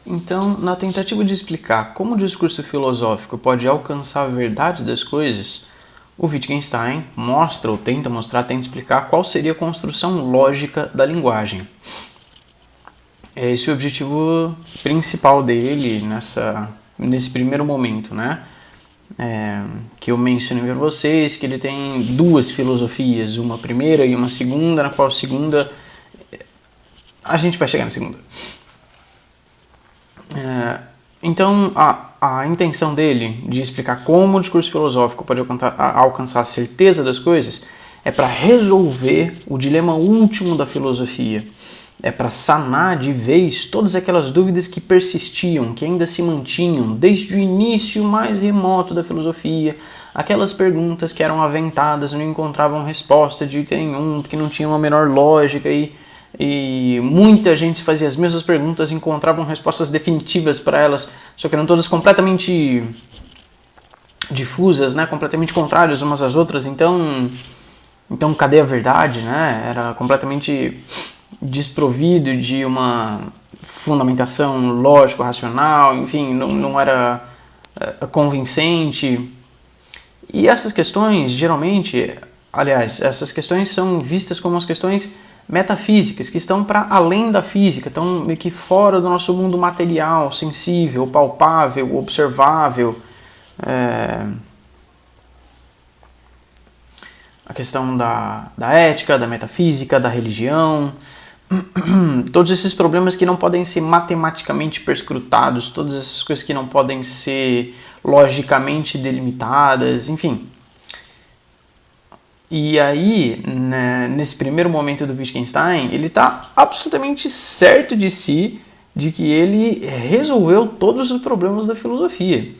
Então, na tentativa de explicar como o discurso filosófico pode alcançar a verdade das coisas, o Wittgenstein mostra, ou tenta mostrar, tenta explicar qual seria a construção lógica da linguagem. É esse o objetivo principal dele nesse primeiro momento, né? Que eu mencionei para vocês, que ele tem duas filosofias, uma primeira e uma segunda, na qual a segunda... A gente vai chegar na segunda. Então, a intenção dele de explicar como o discurso filosófico pode alcançar a certeza das coisas é para resolver o dilema último da filosofia. É para sanar de vez todas aquelas dúvidas que persistiam, que ainda se mantinham desde o início mais remoto da filosofia, aquelas perguntas que eram aventadas, não encontravam resposta de jeito nenhum, que não tinham a menor lógica e muita gente fazia as mesmas perguntas e encontravam respostas definitivas para elas, só que eram todas completamente difusas, né? Completamente contrárias umas às outras, então cadê a verdade, né? Era completamente desprovido de uma fundamentação lógico-racional, enfim, não era convincente. E essas questões, geralmente, aliás, essas questões são vistas como as questões metafísicas, que estão para além da física, estão meio que fora do nosso mundo material, sensível, palpável, observável. A questão da ética, da metafísica, da religião, todos esses problemas que não podem ser matematicamente perscrutados, todas essas coisas que não podem ser logicamente delimitadas, enfim. E aí, né, nesse primeiro momento do Wittgenstein, ele está absolutamente certo de si, de que ele resolveu todos os problemas da filosofia.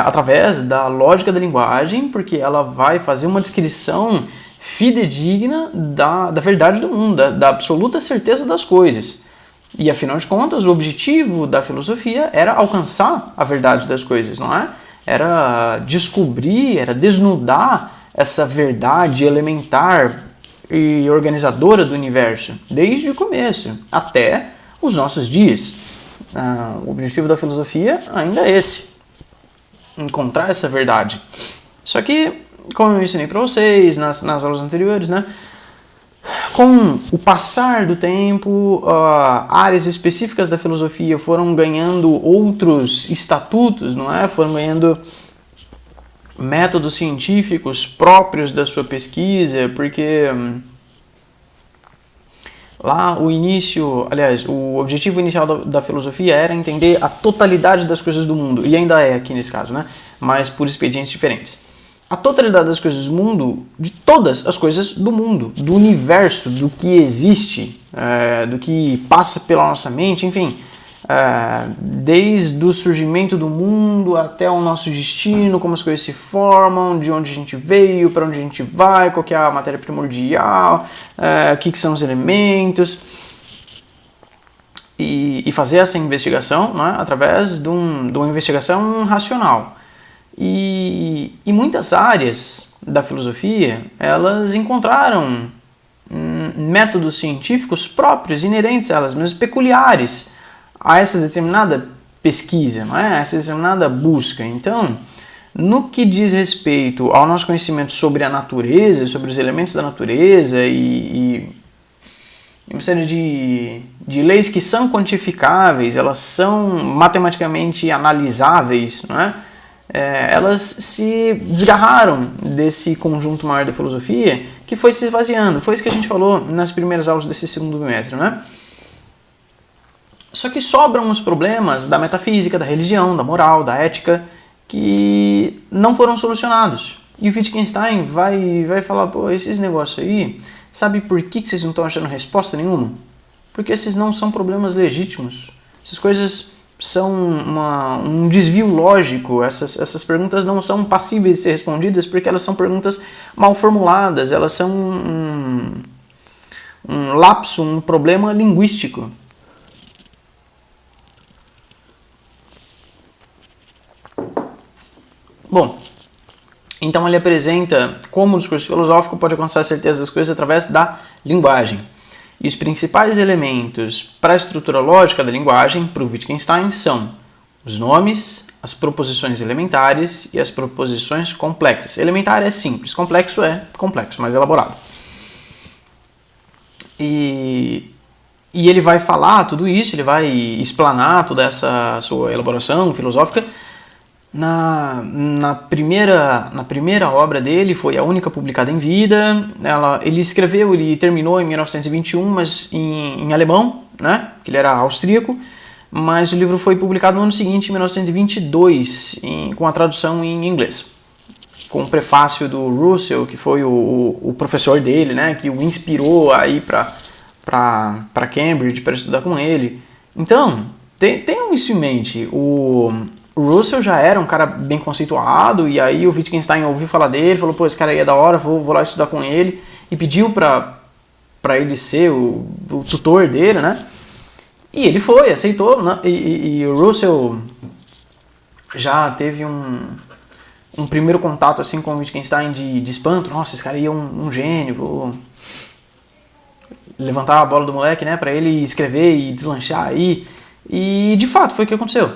Através da lógica da linguagem, porque ela vai fazer uma descrição fidedigna da verdade do mundo, da absoluta certeza das coisas. E afinal de contas, o objetivo da filosofia era alcançar a verdade das coisas, não é? Era descobrir, era desnudar essa verdade elementar e organizadora do universo, desde o começo até os nossos dias. O objetivo da filosofia ainda é esse, encontrar essa verdade. Só que, como eu ensinei para vocês nas aulas anteriores, né, com o passar do tempo, áreas específicas da filosofia foram ganhando outros estatutos, não é? Foram ganhando métodos científicos próprios da sua pesquisa, porque lá o objetivo inicial da filosofia era entender a totalidade das coisas do mundo, e ainda é aqui nesse caso, né? Mas por expedientes diferentes. A totalidade das coisas do mundo, de todas as coisas do mundo, do universo, do que existe, do que passa pela nossa mente, enfim, desde o surgimento do mundo até o nosso destino, como as coisas se formam, de onde a gente veio, para onde a gente vai, qual que é a matéria primordial, o que são os elementos, e fazer essa investigação, né, através de uma investigação racional. E muitas áreas da filosofia, elas encontraram métodos científicos próprios, inerentes a elas mesmas, peculiares a essa determinada pesquisa, não é? A essa determinada busca. Então, no que diz respeito ao nosso conhecimento sobre a natureza, sobre os elementos da natureza e uma série de leis que são quantificáveis, elas são matematicamente analisáveis, não é? Elas se desgarraram desse conjunto maior da filosofia que foi se esvaziando. Foi isso que a gente falou nas primeiras aulas desse segundo bimestre, né? Só que sobram os problemas da metafísica, da religião, da moral, da ética, que não foram solucionados. E o Wittgenstein vai falar, pô, esses negócios aí, sabe por que vocês não estão achando resposta nenhuma? Porque esses não são problemas legítimos. Essas coisas são um desvio lógico, essas perguntas não são passíveis de ser respondidas porque elas são perguntas mal formuladas, elas são um lapso, um problema linguístico. Bom, então ele apresenta como o discurso filosófico pode alcançar a certeza das coisas através da linguagem. E os principais elementos para a estrutura lógica da linguagem, para o Wittgenstein, são os nomes, as proposições elementares e as proposições complexas. Elementar é simples, complexo é complexo, mais elaborado. E ele vai falar tudo isso, ele vai explanar toda essa sua elaboração filosófica na primeira obra dele, foi a única publicada em vida. Ele escreveu, ele terminou em 1921, mas em alemão, né? Que ele era austríaco, mas o livro foi publicado no ano seguinte, em 1922, com a tradução em inglês, com o prefácio do Russell, que foi o professor dele, né? Que o inspirou a ir para Cambridge para estudar com ele. Então, tenham isso em mente. O Russell já era um cara bem conceituado, e aí o Wittgenstein ouviu falar dele, falou, pô, esse cara aí é da hora, vou lá estudar com ele, e pediu para ele ser o tutor dele, né? E ele foi, aceitou, né? E o Russell já teve um primeiro contato assim com o Wittgenstein de espanto. Nossa, esse cara aí é um gênio, vou levantar a bola do moleque, né, para ele escrever e deslanchar aí. E de fato foi o que aconteceu.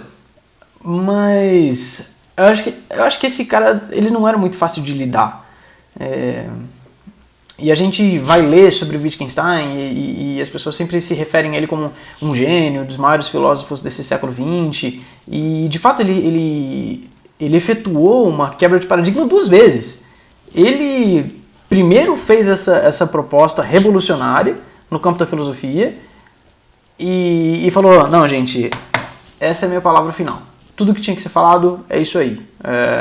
Mas eu acho que esse cara, ele não era muito fácil de lidar. E a gente vai ler sobre Wittgenstein e as pessoas sempre se referem a ele como um gênio, dos maiores filósofos desse século XX. E de fato ele efetuou uma quebra de paradigma 2 vezes. Ele primeiro fez essa proposta revolucionária no campo da filosofia e falou, não gente, essa é a minha palavra final. Tudo que tinha que ser falado é isso aí.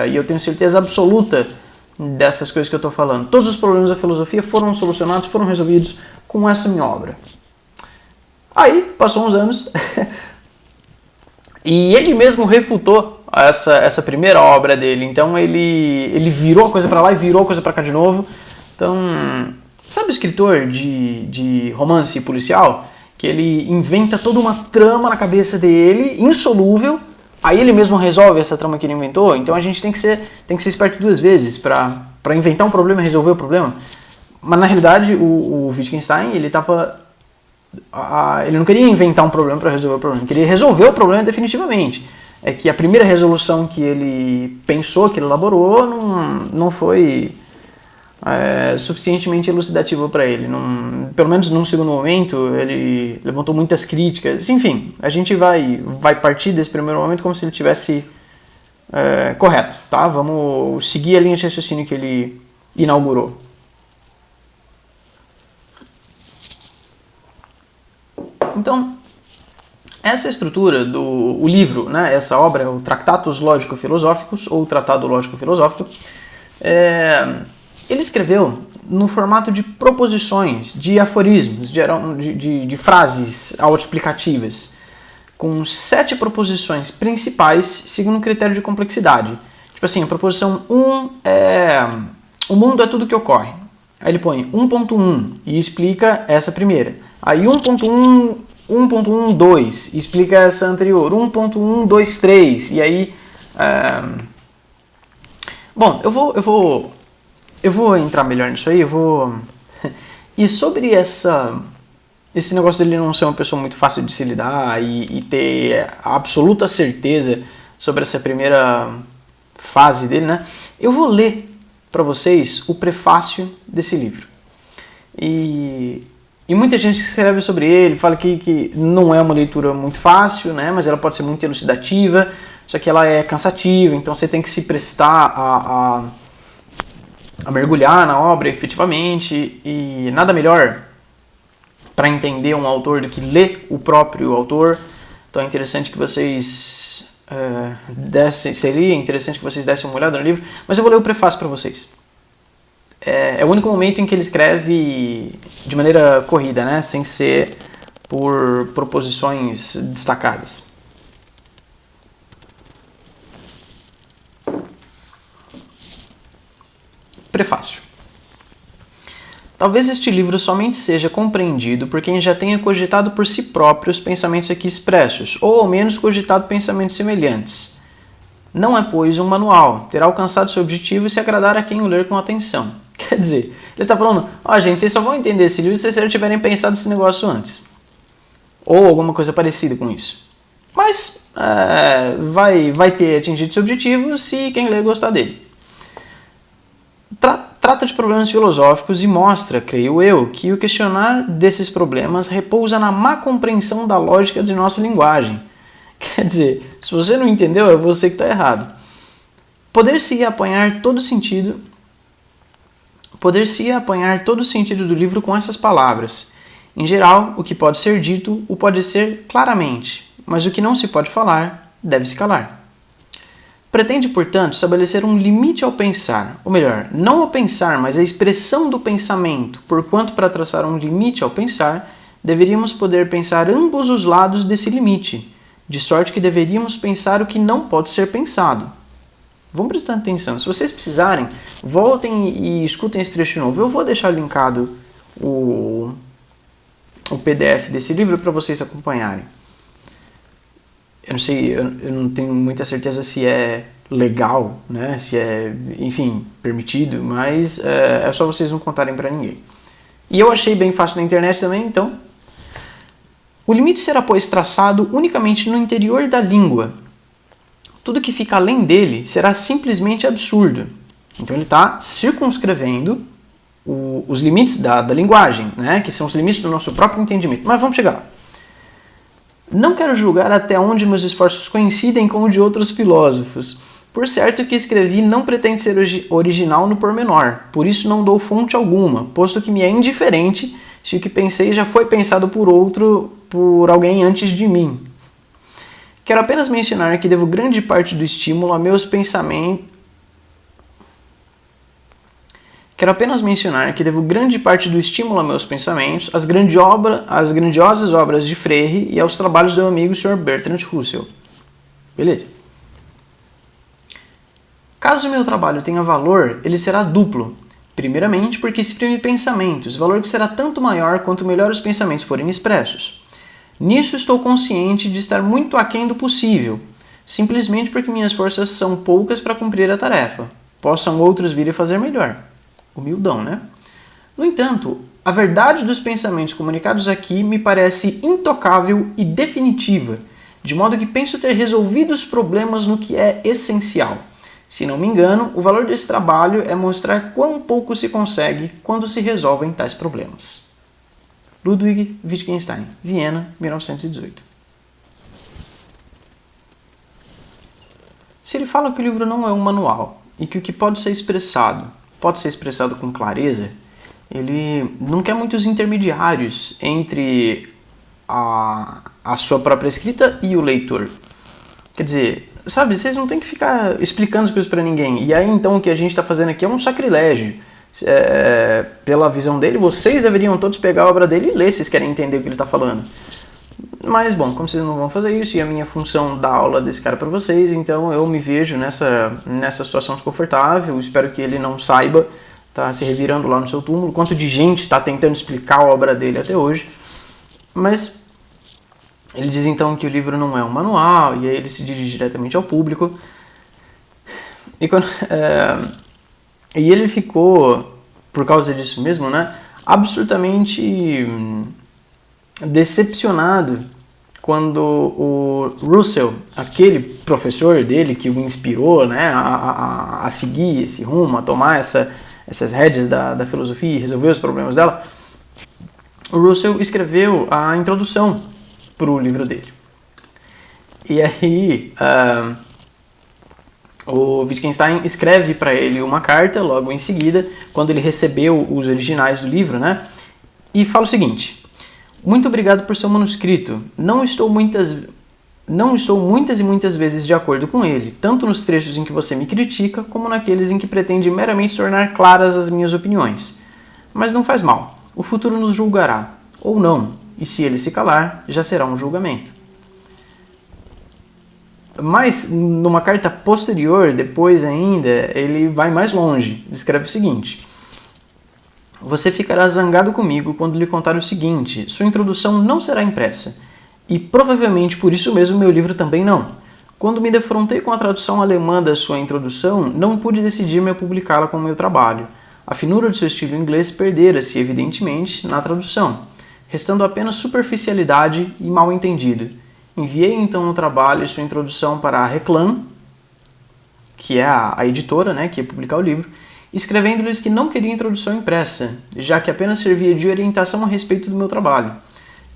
E eu tenho certeza absoluta dessas coisas que eu estou falando. Todos os problemas da filosofia foram solucionados, foram resolvidos com essa minha obra. Aí, passou uns anos, e ele mesmo refutou essa primeira obra dele. Então ele virou a coisa para lá e virou a coisa para cá de novo. Então, sabe o escritor de romance policial? Que ele inventa toda uma trama na cabeça dele, insolúvel. Aí ele mesmo resolve essa trama que ele inventou. Então a gente tem que ser esperto 2 vezes para inventar um problema e resolver o problema. Mas na realidade o Wittgenstein, ele não queria inventar um problema para resolver o problema, ele queria resolver o problema definitivamente. É que a primeira resolução que ele pensou, que ele elaborou, não foi suficientemente elucidativa para ele. Pelo menos num segundo momento, ele levantou muitas críticas. Enfim, a gente vai partir desse primeiro momento como se ele tivesse correto, tá? Vamos seguir a linha de raciocínio que ele inaugurou. Então, essa estrutura do livro, né, essa obra, o Tractatus Lógico-Filosóficos, ou Tratado Lógico-Filosófico, ele escreveu no formato de proposições, de aforismos, de frases autoexplicativas, com 7 proposições principais segundo um critério de complexidade. Tipo assim, a proposição 1 é: o mundo é tudo que ocorre. Aí ele põe 1.1 e explica essa primeira. Aí 1.1.2 explica essa anterior. 1.123 e aí... Bom, eu vou entrar melhor nisso aí, E sobre esse negócio dele não ser uma pessoa muito fácil de se lidar e ter a absoluta certeza sobre essa primeira fase dele, né? Eu vou ler para vocês o prefácio desse livro. E muita gente escreve sobre ele, fala que não é uma leitura muito fácil, né? Mas ela pode ser muito elucidativa, só que ela é cansativa, então você tem que se prestar a mergulhar na obra efetivamente, e nada melhor para entender um autor do que ler o próprio autor. Então é interessante que vocês seria interessante que vocês dessem uma olhada no livro, mas eu vou ler o prefácio para vocês. É o único momento em que ele escreve de maneira corrida, né, sem ser por proposições destacadas. Prefácio. Talvez este livro somente seja compreendido por quem já tenha cogitado por si próprio os pensamentos aqui expressos, ou ao menos cogitado pensamentos semelhantes. Não é, pois, um manual, terá alcançado seu objetivo e se agradar a quem o ler com atenção. Quer dizer, Ele está falando, ó, gente, vocês só vão entender esse livro se vocês já tiverem pensado esse negócio antes. Ou alguma coisa parecida com isso. Mas vai ter atingido esse objetivo se quem ler gostar dele. Trata de problemas filosóficos e mostra, creio eu, que o questionar desses problemas repousa na má compreensão da lógica de nossa linguagem. Quer dizer, se você não entendeu, é você que está errado. Poder-se apanhar todo o sentido do livro com essas palavras. Em geral, o que pode ser dito, o pode ser claramente, mas o que não se pode falar, deve-se calar. Pretende, portanto, estabelecer um limite ao pensar, ou melhor, não ao pensar, mas à expressão do pensamento, porquanto para traçar um limite ao pensar, deveríamos poder pensar ambos os lados desse limite, de sorte que deveríamos pensar o que não pode ser pensado. Vamos prestar atenção. Se vocês precisarem, voltem e escutem esse trecho de novo. Eu vou deixar linkado o PDF desse livro para vocês acompanharem. Eu não sei, eu não tenho muita certeza se é legal, né? Se é, enfim, permitido, mas é só vocês não contarem para ninguém. E eu achei bem fácil na internet também, então. O limite será, pois, traçado unicamente no interior da língua. Tudo que fica além dele será simplesmente absurdo. Então ele está circunscrevendo os limites da linguagem, né? Que são os limites do nosso próprio entendimento. Mas vamos chegar lá. Não quero julgar até onde meus esforços coincidem com o de outros filósofos. Por certo, o que escrevi não pretende ser original no pormenor, por isso não dou fonte alguma, posto que me é indiferente se o que pensei já foi pensado por alguém antes de mim. Quero apenas mencionar que devo grande parte do estímulo a meus pensamentos. Às grandiosas obras de Frege e aos trabalhos do meu amigo Sr. Bertrand Russell. Beleza. Caso o meu trabalho tenha valor, ele será duplo. Primeiramente, porque exprime pensamentos, valor que será tanto maior quanto melhor os pensamentos forem expressos. Nisso estou consciente de estar muito aquém do possível, simplesmente porque minhas forças são poucas para cumprir a tarefa. Possam outros vir a fazer melhor. Humildão, né? No entanto, a verdade dos pensamentos comunicados aqui me parece intocável e definitiva, de modo que penso ter resolvido os problemas no que é essencial. Se não me engano, o valor desse trabalho é mostrar quão pouco se consegue quando se resolvem tais problemas. Ludwig Wittgenstein, Viena, 1918. Se ele fala que o livro não é um manual e que o que pode ser expressado com clareza, ele não quer muitos intermediários entre a sua própria escrita e o leitor. Quer dizer, sabe, vocês não tem que ficar explicando as coisas para ninguém. E aí então o que a gente está fazendo aqui é um sacrilégio. Pela visão dele, vocês deveriam todos pegar a obra dele e ler se vocês querem entender o que ele está falando. Mas, bom, como vocês não vão fazer isso, e a minha função dar aula desse cara para vocês, então eu me vejo nessa situação desconfortável. Espero que ele não saiba, tá se revirando lá no seu túmulo, quanto de gente está tentando explicar a obra dele até hoje. Mas ele diz então que o livro não é um manual, e aí ele se dirige diretamente ao público. E ele ficou, por causa disso mesmo, né, absolutamente decepcionado quando o Russell, aquele professor dele que o inspirou, né, a seguir esse rumo, a tomar essas rédeas da filosofia e resolver os problemas dela, o Russell escreveu a introdução para o livro dele. E aí o Wittgenstein escreve para ele uma carta logo em seguida, quando ele recebeu os originais do livro, né? E fala o seguinte: muito obrigado por seu manuscrito. Não estou muitas e muitas vezes de acordo com ele, tanto nos trechos em que você me critica, como naqueles em que pretende meramente tornar claras as minhas opiniões. Mas não faz mal. O futuro nos julgará, ou não, e se ele se calar, já será um julgamento. Mas, numa carta posterior, depois ainda, ele vai mais longe. Ele escreve o seguinte: você ficará zangado comigo quando lhe contar o seguinte: sua introdução não será impressa. E provavelmente por isso mesmo meu livro também não. Quando me defrontei com a tradução alemã da sua introdução, não pude decidir-me a publicá-la como meu trabalho. A finura de seu estilo inglês perdera-se, evidentemente, na tradução, restando apenas superficialidade e mal-entendido. Enviei então no trabalho sua introdução para a Reclam, que é a editora, né, que ia publicar o livro, escrevendo-lhes que não queria introdução impressa, já que apenas servia de orientação a respeito do meu trabalho.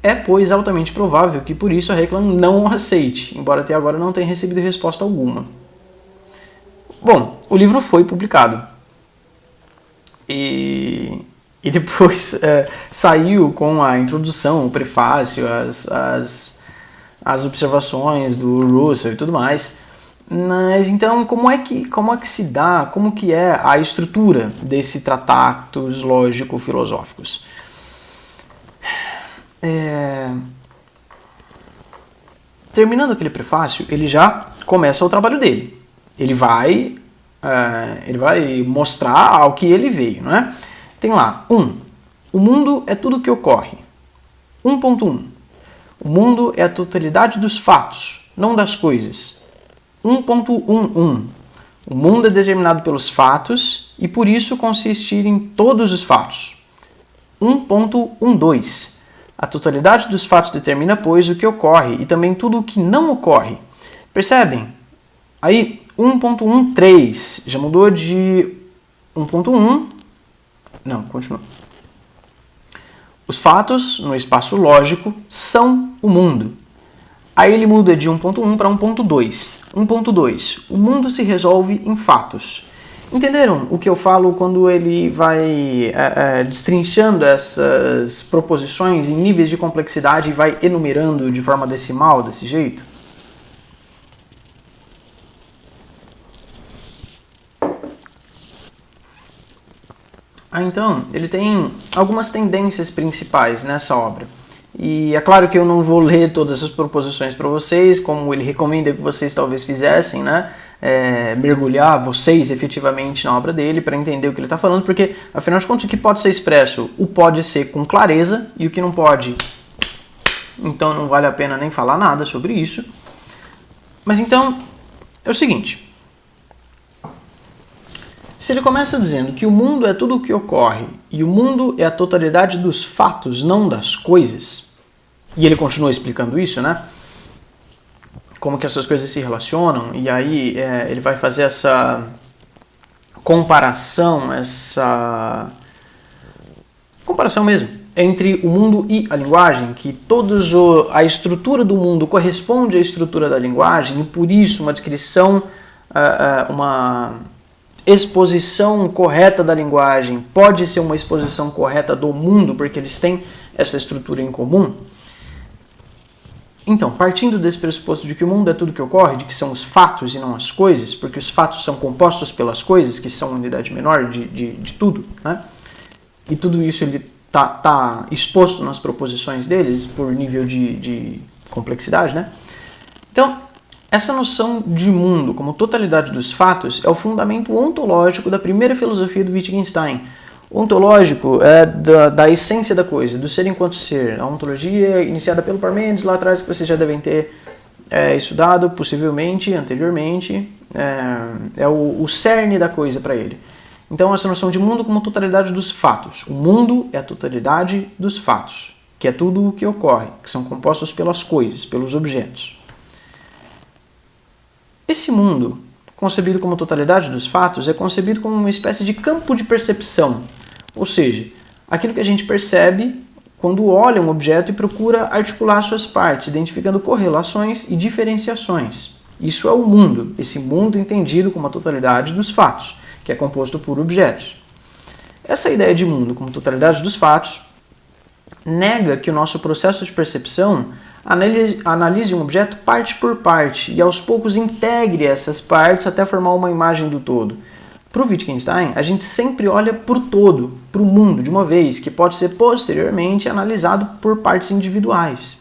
É, pois, altamente provável que por isso a Reclam não o aceite, embora até agora não tenha recebido resposta alguma. Bom, o livro foi publicado. E depois saiu com a introdução, o prefácio, as observações do Russell e tudo mais. Mas então, como é que se dá, como que é a estrutura desse tratados lógico-filosóficos? Terminando aquele prefácio, ele já começa o trabalho dele. Ele vai mostrar ao que ele veio, não é? Tem lá, 1. O mundo é tudo o que ocorre. 1.1. O mundo é a totalidade dos fatos, não das coisas. 1.11. O mundo é determinado pelos fatos e por isso consistir em todos os fatos. 1.12. A totalidade dos fatos determina, pois, o que ocorre e também tudo o que não ocorre. Percebem? Aí, 1.13. Já mudou de 1.1. Não, continua. Os fatos, no espaço lógico, são o mundo. Aí ele muda de 1.1 para 1.2. 1.2. O mundo se resolve em fatos. Entenderam o que eu falo quando ele vai destrinchando essas proposições em níveis de complexidade e vai enumerando de forma decimal, desse jeito? Então, ele tem algumas tendências principais nessa obra. E é claro que eu não vou ler todas as proposições para vocês, como ele recomenda que vocês talvez fizessem, né? Mergulhar vocês efetivamente na obra dele para entender o que ele está falando, porque afinal de contas o que pode ser expresso, o pode ser com clareza e o que não pode, então não vale a pena nem falar nada sobre isso. Mas então é o seguinte, se ele começa dizendo que o mundo é tudo o que ocorre e o mundo é a totalidade dos fatos, não das coisas, e ele continua explicando isso, né? Como que essas coisas se relacionam, e aí ele vai fazer essa comparação mesmo, entre o mundo e a linguagem, que a estrutura do mundo corresponde à estrutura da linguagem, e por isso uma descrição, uma exposição correta da linguagem pode ser uma exposição correta do mundo, porque eles têm essa estrutura em comum. Então, partindo desse pressuposto de que o mundo é tudo que ocorre, de que são os fatos e não as coisas, porque os fatos são compostos pelas coisas, que são a unidade menor de tudo, né? E tudo isso ele tá exposto nas proposições deles por nível de complexidade, né? Então, essa noção de mundo como totalidade dos fatos é o fundamento ontológico da primeira filosofia do Wittgenstein. Ontológico é da essência da coisa, do ser enquanto ser. A ontologia iniciada pelo Parmênides lá atrás, que vocês já devem ter estudado, possivelmente, anteriormente, é o cerne da coisa para ele. Então, essa noção de mundo como totalidade dos fatos. O mundo é a totalidade dos fatos, que é tudo o que ocorre, que são compostos pelas coisas, pelos objetos. Esse mundo, concebido como totalidade dos fatos, é concebido como uma espécie de campo de percepção, ou seja, aquilo que a gente percebe quando olha um objeto e procura articular suas partes, identificando correlações e diferenciações. Isso é o mundo, esse mundo entendido como a totalidade dos fatos, que é composto por objetos. Essa ideia de mundo como totalidade dos fatos nega que o nosso processo de percepção analise um objeto parte por parte e aos poucos integre essas partes até formar uma imagem do todo. Para o Wittgenstein, a gente sempre olha para o todo, para o mundo de uma vez, que pode ser posteriormente analisado por partes individuais,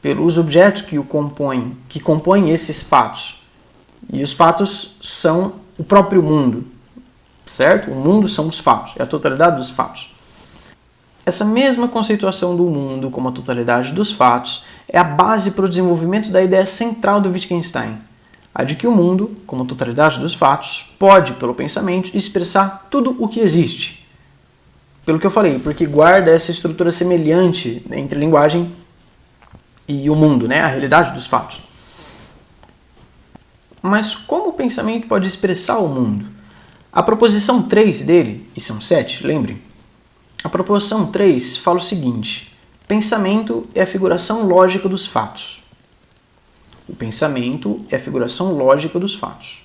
pelos objetos que compõem esses fatos. E os fatos são o próprio mundo, certo? O mundo são os fatos, é a totalidade dos fatos. Essa mesma conceituação do mundo como a totalidade dos fatos é a base para o desenvolvimento da ideia central do Wittgenstein. A de que o mundo, como totalidade dos fatos, pode, pelo pensamento, expressar tudo o que existe. Pelo que eu falei, porque guarda essa estrutura semelhante entre a linguagem e o mundo, né? A realidade dos fatos. Mas como o pensamento pode expressar o mundo? A proposição 3 dele, e são 7, lembrem, a proposição 3 fala o seguinte: pensamento é a figuração lógica dos fatos. O pensamento é a figuração lógica dos fatos.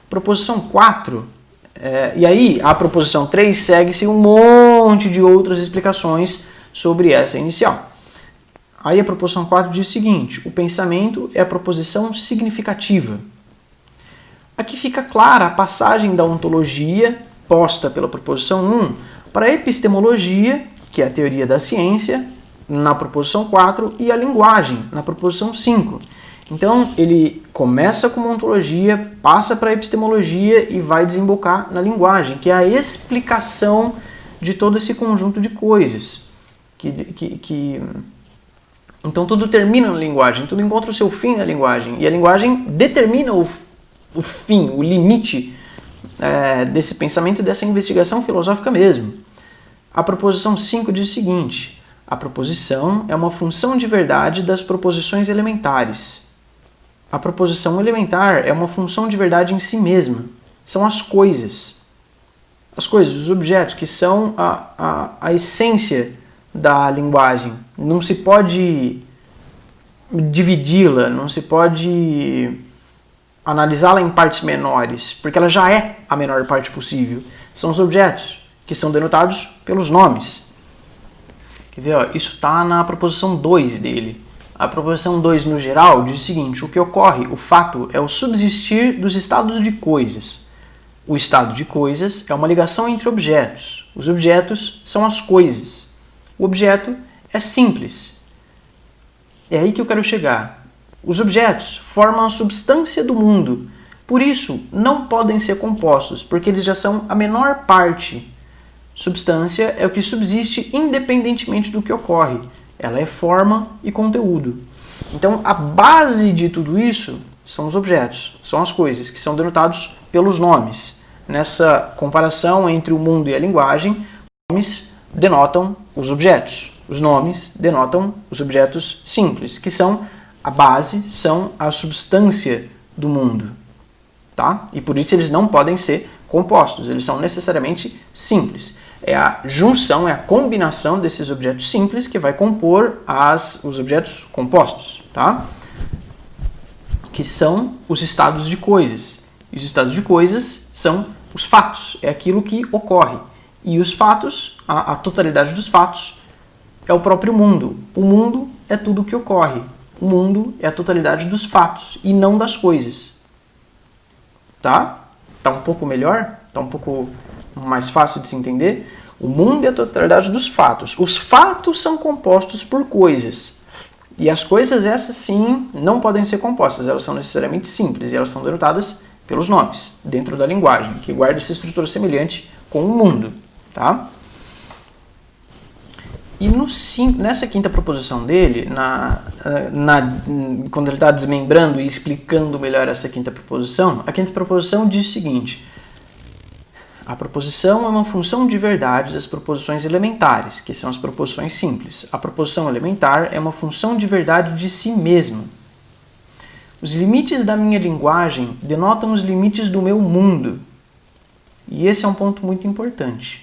Proposição 4, e aí a proposição 3 segue-se um monte de outras explicações sobre essa inicial. Aí a proposição 4 diz o seguinte: o pensamento é a proposição significativa. Aqui fica clara a passagem da ontologia, posta pela proposição 1, para a epistemologia, que é a teoria da ciência, na proposição 4, e a linguagem, na proposição 5. Então, ele começa com uma ontologia, passa para a epistemologia e vai desembocar na linguagem, que é a explicação de todo esse conjunto de coisas. Então, tudo termina na linguagem, tudo encontra o seu fim na linguagem, e a linguagem determina o fim, o limite desse pensamento e dessa investigação filosófica mesmo. A proposição 5 diz o seguinte: a proposição é uma função de verdade das proposições elementares. A proposição elementar é uma função de verdade em si mesma. São as coisas. As coisas, os objetos, que são a essência da linguagem. Não se pode dividi-la, não se pode analisá-la em partes menores, porque ela já é a menor parte possível. São os objetos, que são denotados pelos nomes. Quer ver? Ó, isso está na proposição 2 dele. A proposição 2, no geral, diz o seguinte: o que ocorre, o fato, é o subsistir dos estados de coisas. O estado de coisas é uma ligação entre objetos. Os objetos são as coisas. O objeto é simples. É aí que eu quero chegar. Os objetos formam a substância do mundo. Por isso, não podem ser compostos, porque eles já são a menor parte. Substância é o que subsiste independentemente do que ocorre. Ela é forma e conteúdo. Então, a base de tudo isso são os objetos, são as coisas, que são denotados pelos nomes. Nessa comparação entre o mundo e a linguagem, os nomes denotam os objetos. Os nomes denotam os objetos simples, que são a base, são a substância do mundo. Tá? E por isso eles não podem ser compostos, eles são necessariamente simples. É a junção, é a combinação desses objetos simples que vai compor os objetos compostos, tá? Que são os estados de coisas. E os estados de coisas são os fatos, é aquilo que ocorre. E os fatos, a totalidade dos fatos, é o próprio mundo. O mundo é tudo o que ocorre. O mundo é a totalidade dos fatos e não das coisas. Tá? Tá um pouco melhor? Tá um pouco mais fácil de se entender? O mundo é a totalidade dos fatos. Os fatos são compostos por coisas. E as coisas, essas sim, não podem ser compostas. Elas são necessariamente simples e elas são denotadas pelos nomes, dentro da linguagem, que guarda essa estrutura semelhante com o mundo. Tá? E nessa quinta proposição dele, quando ele está desmembrando e explicando melhor essa quinta proposição, a quinta proposição diz o seguinte: a proposição é uma função de verdade das proposições elementares, que são as proposições simples. A proposição elementar é uma função de verdade de si mesma. Os limites da minha linguagem denotam os limites do meu mundo. E esse é um ponto muito importante.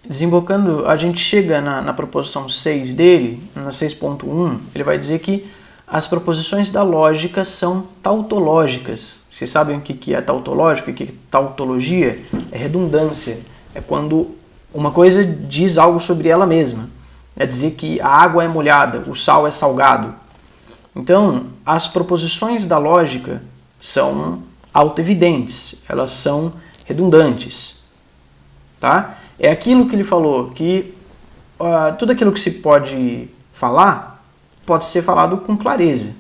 Desembocando, a gente chega na proposição 6 dele, na 6.1, ele vai dizer que as proposições da lógica são tautológicas. Vocês sabem o que é tautológico e o que é tautologia? É redundância. É quando uma coisa diz algo sobre ela mesma. É dizer que a água é molhada, o sal é salgado. Então, as proposições da lógica são autoevidentes, elas são redundantes. Tá? É aquilo que ele falou, que tudo aquilo que se pode falar, pode ser falado com clareza.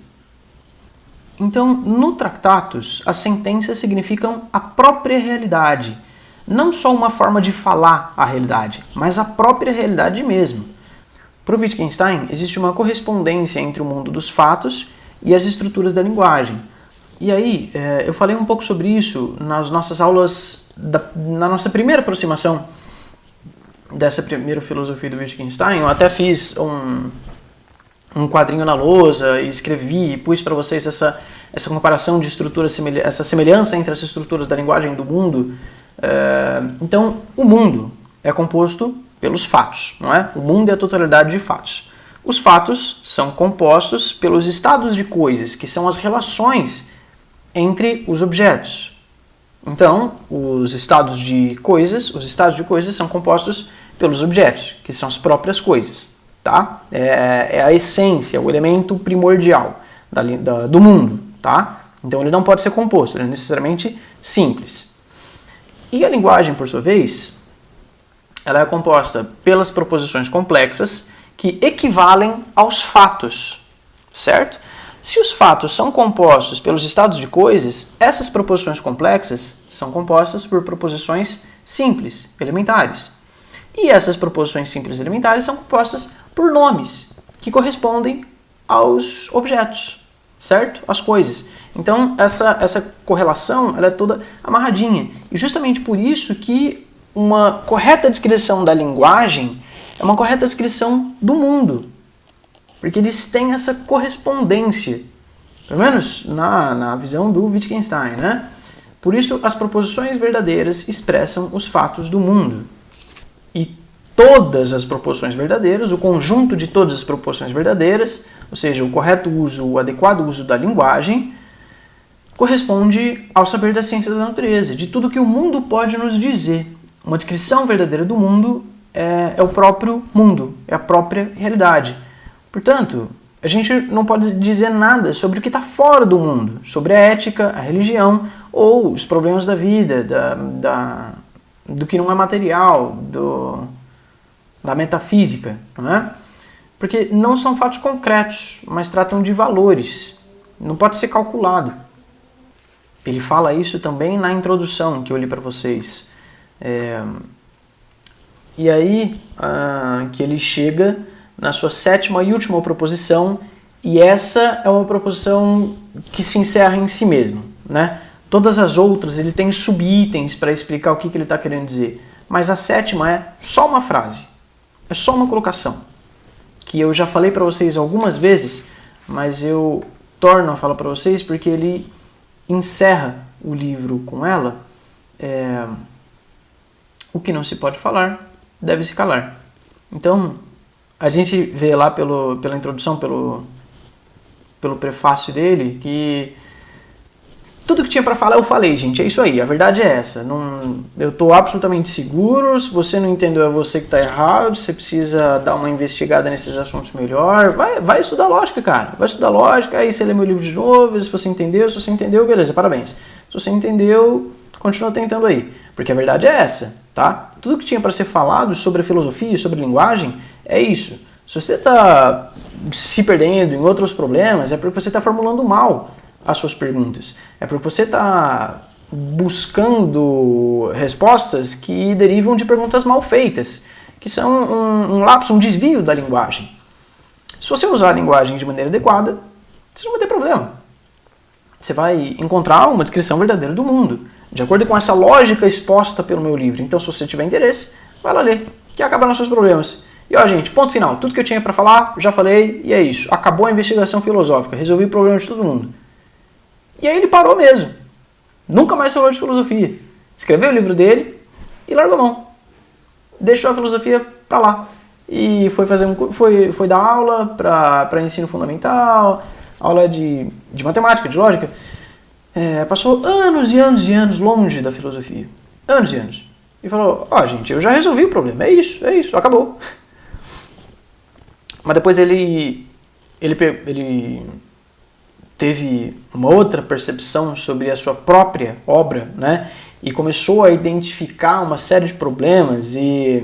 Então, no Tractatus, as sentenças significam a própria realidade. Não só uma forma de falar a realidade, mas a própria realidade mesmo. Para o Wittgenstein, existe uma correspondência entre o mundo dos fatos e as estruturas da linguagem. E aí, eu falei um pouco sobre isso nas nossas aulas, na nossa primeira aproximação dessa primeira filosofia do Wittgenstein. Eu até fiz um quadrinho na lousa e escrevi e pus para vocês essa comparação de estruturas, essa semelhança entre as estruturas da linguagem e do mundo. Então, o mundo é composto pelos fatos, não é? O mundo é a totalidade de fatos. Os fatos são compostos pelos estados de coisas, que são as relações entre os objetos. Então, os estados de coisas são compostos pelos objetos, que são as próprias coisas, tá? É a essência, o elemento primordial do mundo, tá? Então, ele não pode ser composto, ele é necessariamente simples. E a linguagem, por sua vez, ela é composta pelas proposições complexas que equivalem aos fatos, certo? Se os fatos são compostos pelos estados de coisas, essas proposições complexas são compostas por proposições simples, elementares. E essas proposições simples elementares são compostas por nomes, que correspondem aos objetos, certo? Às coisas. Então, essa correlação ela é toda amarradinha. E justamente por isso que uma correta descrição da linguagem é uma correta descrição do mundo. Porque eles têm essa correspondência, pelo menos na visão do Wittgenstein, né? Por isso, as proposições verdadeiras expressam os fatos do mundo. E todas as proposições verdadeiras, o conjunto de todas as proposições verdadeiras, ou seja, o correto uso, o adequado uso da linguagem, corresponde ao saber das ciências da natureza, de tudo que o mundo pode nos dizer. Uma descrição verdadeira do mundo é o próprio mundo, é a própria realidade. Portanto, a gente não pode dizer nada sobre o que está fora do mundo, sobre a ética, a religião ou os problemas da vida, do que não é material, da metafísica, não é? Porque não são fatos concretos, mas tratam de valores. Não pode ser calculado. Ele fala isso também na introdução que eu li para vocês. E aí que ele chega na sua sétima e última proposição, e essa é uma proposição que se encerra em si mesma, né? Todas as outras ele tem subitens para explicar o que ele está querendo dizer, mas a sétima é só uma frase, é só uma colocação, que eu já falei para vocês algumas vezes, mas eu torno a falar para vocês porque ele encerra o livro com ela. O que não se pode falar deve se calar. Então, a gente vê lá pela introdução, pelo prefácio dele, que tudo que tinha para falar eu falei, gente. É isso aí, a verdade é essa. Eu estou absolutamente seguro. Se você não entendeu, é você que está errado. Você precisa dar uma investigada nesses assuntos melhor. Vai estudar lógica, cara. Vai estudar lógica, aí você lê meu livro de novo. Se você entendeu, beleza, parabéns. Se você entendeu, continua tentando aí. Porque a verdade é essa, tá? Tudo que tinha para ser falado sobre a filosofia, sobre a linguagem, é isso. Se você está se perdendo em outros problemas, é porque você está formulando mal as suas perguntas. É porque você está buscando respostas que derivam de perguntas mal feitas, que são um lapso, um desvio da linguagem. Se você usar a linguagem de maneira adequada, você não vai ter problema. Você vai encontrar uma descrição verdadeira do mundo, de acordo com essa lógica exposta pelo meu livro. Então, se você tiver interesse, vai lá ler, que acabaram os seus problemas. E ó, gente, ponto final. Tudo que eu tinha para falar, já falei, e é isso. Acabou a investigação filosófica, resolvi o problema de todo mundo. E aí ele parou mesmo. Nunca mais falou de filosofia. Escreveu o livro dele e largou a mão. Deixou a filosofia para lá. E foi dar aula para ensino fundamental, aula de matemática, de lógica. Passou anos e anos e anos longe da filosofia. Anos e anos. E falou, gente, eu já resolvi o problema. É isso, acabou. Mas depois ele teve uma outra percepção sobre a sua própria obra, né? E começou a identificar uma série de problemas e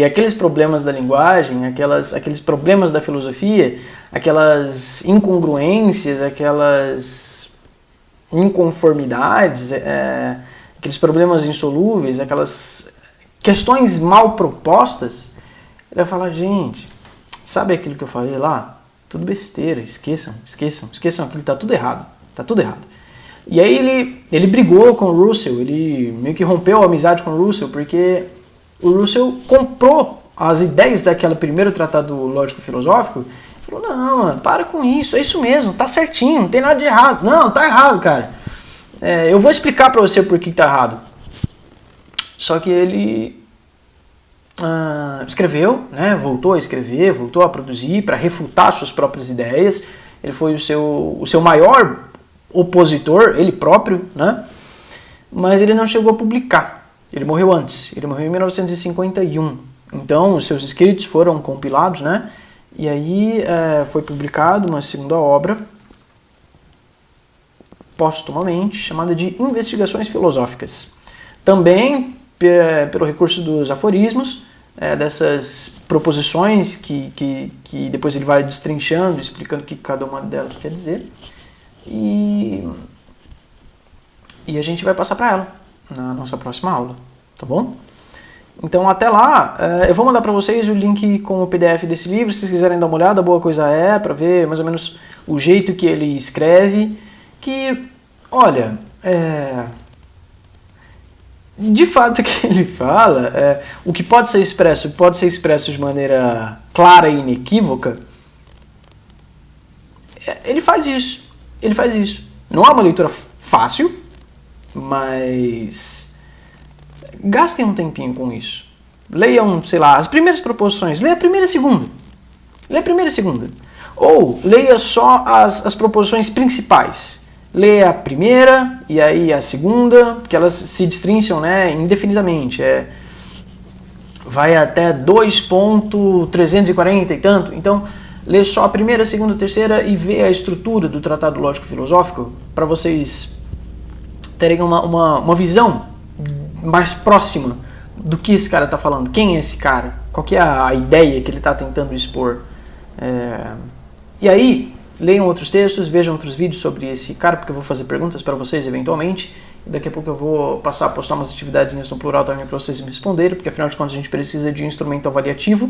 aqueles problemas da linguagem, aqueles problemas da filosofia, aquelas incongruências, aquelas inconformidades, aqueles problemas insolúveis, aquelas questões mal propostas, ele vai falar, gente, sabe aquilo que eu falei lá? Tudo besteira, esqueçam, aquilo tá tudo errado, E aí ele brigou com o Russell, ele meio que rompeu a amizade com o Russell, porque o Russell comprou as ideias daquele primeiro tratado lógico-filosófico e falou, não, mano, para com isso, é isso mesmo, tá certinho, não tem nada de errado. Não, tá errado, cara. Eu vou explicar pra você por que tá errado. Só que ele escreveu, né, voltou a escrever, voltou a produzir para refutar suas próprias ideias. Ele foi o seu maior opositor, ele próprio, né? Mas ele não chegou a publicar. Ele morreu antes. Ele morreu em 1951. Então, os seus escritos foram compilados, né? E aí foi publicado uma segunda obra, póstumamente, chamada de Investigações Filosóficas. Também pelo recurso dos aforismos, dessas proposições que depois ele vai destrinchando, explicando o que cada uma delas quer dizer. E a gente vai passar para ela na nossa próxima aula, tá bom? Então até lá, eu vou mandar para vocês o link com o PDF desse livro, se vocês quiserem dar uma olhada, boa coisa para ver mais ou menos o jeito que ele escreve, que, olha, de fato o que ele fala, o que pode ser expresso de maneira clara e inequívoca, ele faz isso. Ele faz isso. Não é uma leitura fácil, mas gastem um tempinho com isso. Leiam, sei lá, as primeiras proposições. Leia a primeira e a segunda. Leia a primeira e a segunda. Ou leia só as proposições principais. Leia a primeira e aí a segunda, porque elas se destrincham, né, indefinidamente. Vai até 2.340 e tanto. Então, lê só a primeira, a segunda, a terceira e vê a estrutura do Tratado Lógico-Filosófico para vocês terem uma visão mais próxima do que esse cara está falando. Quem é esse cara? Qual que é a ideia que ele está tentando expor? E aí, leiam outros textos, vejam outros vídeos sobre esse cara, porque eu vou fazer perguntas para vocês eventualmente. Daqui a pouco eu vou passar a postar umas atividades no plural também para vocês me responderem, porque afinal de contas a gente precisa de um instrumento avaliativo.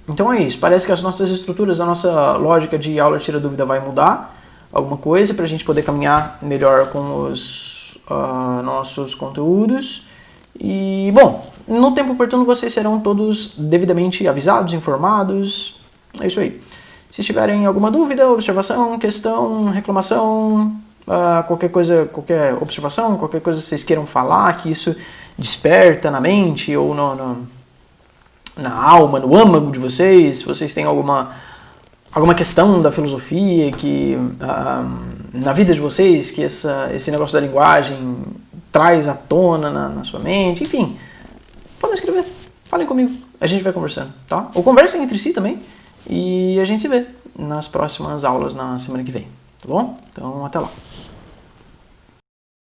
Então é isso, parece que as nossas estruturas, a nossa lógica de aula tira dúvida vai mudar alguma coisa para a gente poder caminhar melhor com os nossos conteúdos. E, bom, no tempo oportuno vocês serão todos devidamente avisados, informados. É isso aí. Se tiverem alguma dúvida, observação, questão, reclamação, qualquer coisa, qualquer observação, qualquer coisa que vocês queiram falar, que isso desperta na mente ou na alma, no âmago de vocês, se vocês têm alguma questão da filosofia que na vida de vocês, que esse negócio da linguagem traz à tona na sua mente, enfim, podem escrever, falem comigo, a gente vai conversando, tá? Ou conversem entre si também e a gente se vê nas próximas aulas na semana que vem, tá bom? Então até lá.